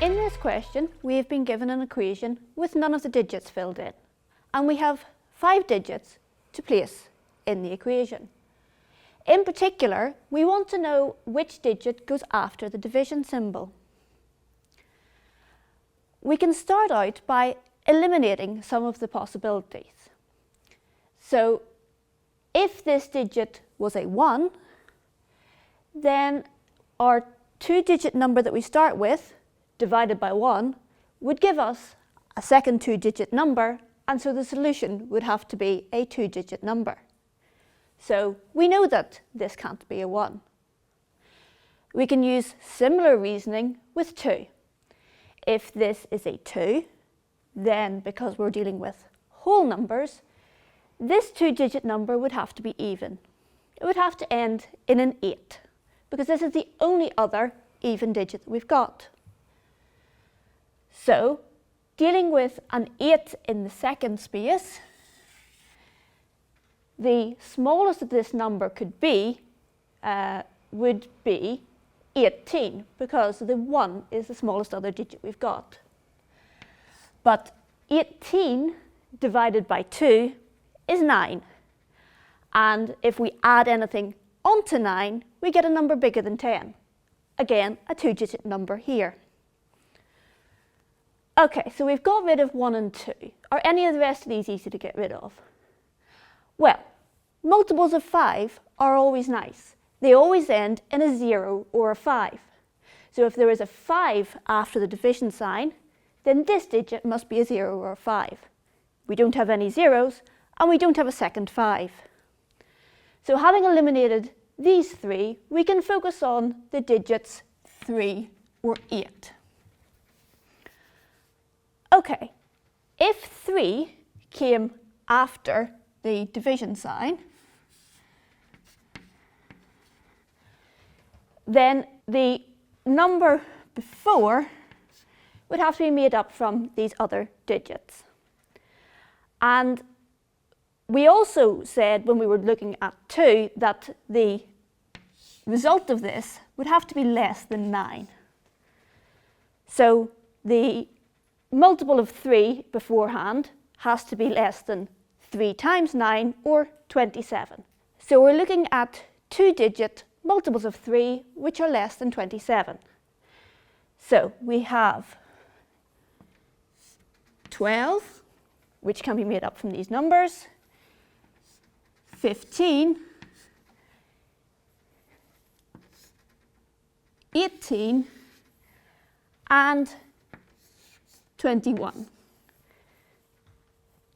In this question, we have been given an equation with none of the digits filled in, and we have 5 digits to place in the equation. In particular, we want to know which digit goes after the division symbol. We can start out by eliminating some of the possibilities. So, if this digit was a 1, then our 2-digit number that we start with, divided by 1, would give us a second 2-digit number, and so the solution would have to be a 2-digit number. So we know that this can't be a 1. We can use similar reasoning with 2. If this is a 2, then because we're dealing with whole numbers, this 2-digit number would have to be even. It would have to end in an 8, because this is the only other even digit that we've got. So, dealing with an 8 in the second space, the smallest that this number could be would be 18, because the 1 is the smallest other digit we've got. But 18 divided by 2 is 9. And if we add anything onto 9, we get a number bigger than 10. Again, a 2-digit number here. Okay, so we've got rid of 1 and 2. Are any of the rest of these easy to get rid of? Well, multiples of 5 are always nice. They always end in a 0 or a 5. So if there is a 5 after the division sign, then this digit must be a 0 or a 5. We don't have any zeros, and we don't have a second 5. So having eliminated these 3, we can focus on the digits 3 or 8. Okay, if 3 came after the division sign, then the number before would have to be made up from these other digits. And we also said when we were looking at 2 that the result of this would have to be less than 9. So the multiple of 3 beforehand has to be less than 3 times 9, or 27. So we're looking at 2-digit multiples of 3 which are less than 27. So we have 12, which can be made up from these numbers, 15, 18, and 21.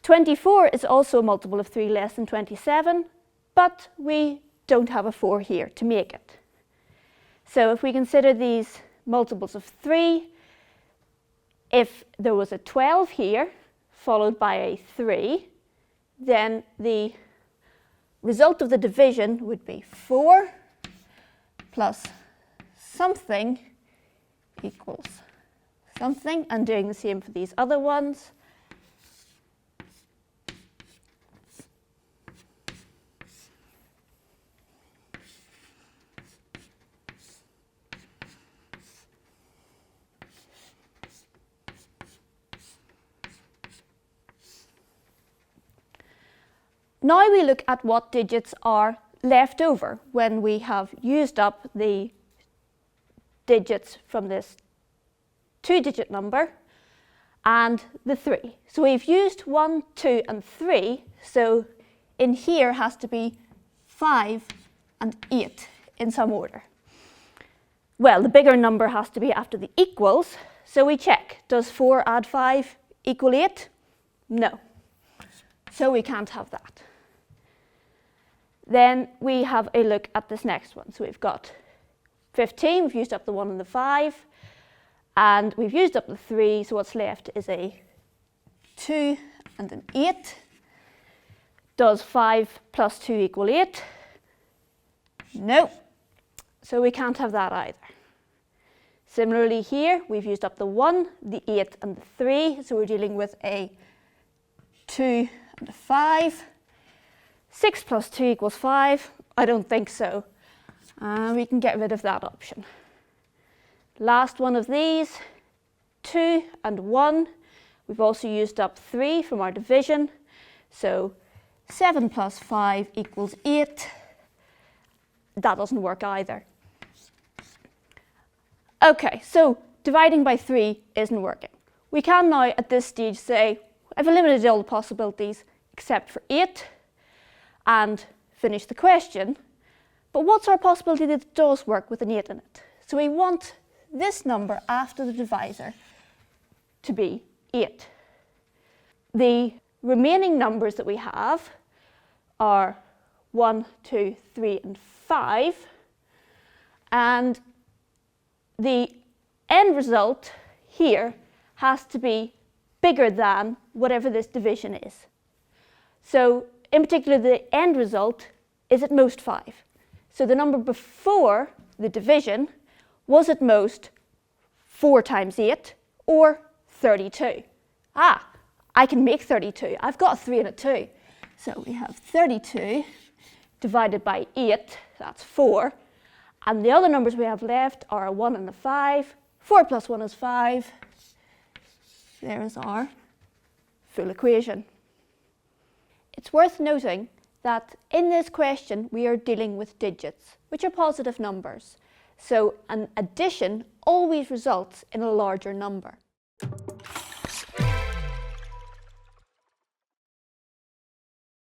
24 is also a multiple of 3 less than 27, but we don't have a 4 here to make it. So if we consider these multiples of 3, if there was a 12 here, followed by a 3, then the result of the division would be 4 plus something equals something, and doing the same for these other ones. Now we look at what digits are left over when we have used up the digits from this 2-digit number and the 3. So we've used 1, 2 and 3, so in here has to be 5 and 8 in some order. Well, the bigger number has to be after the equals, so we check. Does 4 add 5 equal 8? No. So we can't have that. Then we have a look at this next one. So we've got 15, we've used up the 1 and the 5, and we've used up the 3, so what's left is a 2 and an 8. Does 5 plus 2 equal 8? No. So we can't have that either. Similarly here, we've used up the 1, the 8 and the 3, so we're dealing with a 2 and a 5. 6 plus 2 equals 5? I don't think so. We can get rid of that option. Last one of these, 2 and 1. We've also used up 3 from our division. So 7 plus 5 equals 8. That doesn't work either. Okay, so dividing by 3 isn't working. We can now at this stage say, I've eliminated all the possibilities except for 8 and finish the question. But what's our possibility that it does work with an 8 in it? So we want this number after the divisor to be 8. The remaining numbers that we have are 1, 2, 3 and 5. And the end result here has to be bigger than whatever this division is. So in particular, the end result is at most 5. So the number before the division was at most 4 times 8 or 32. I can make 32. I've got a 3 and a 2. So we have 32 divided by 8, that's 4. And the other numbers we have left are a 1 and a 5. 4 plus 1 is 5. There is our full equation. It's worth noting that in this question we are dealing with digits, which are positive numbers. So an addition always results in a larger number.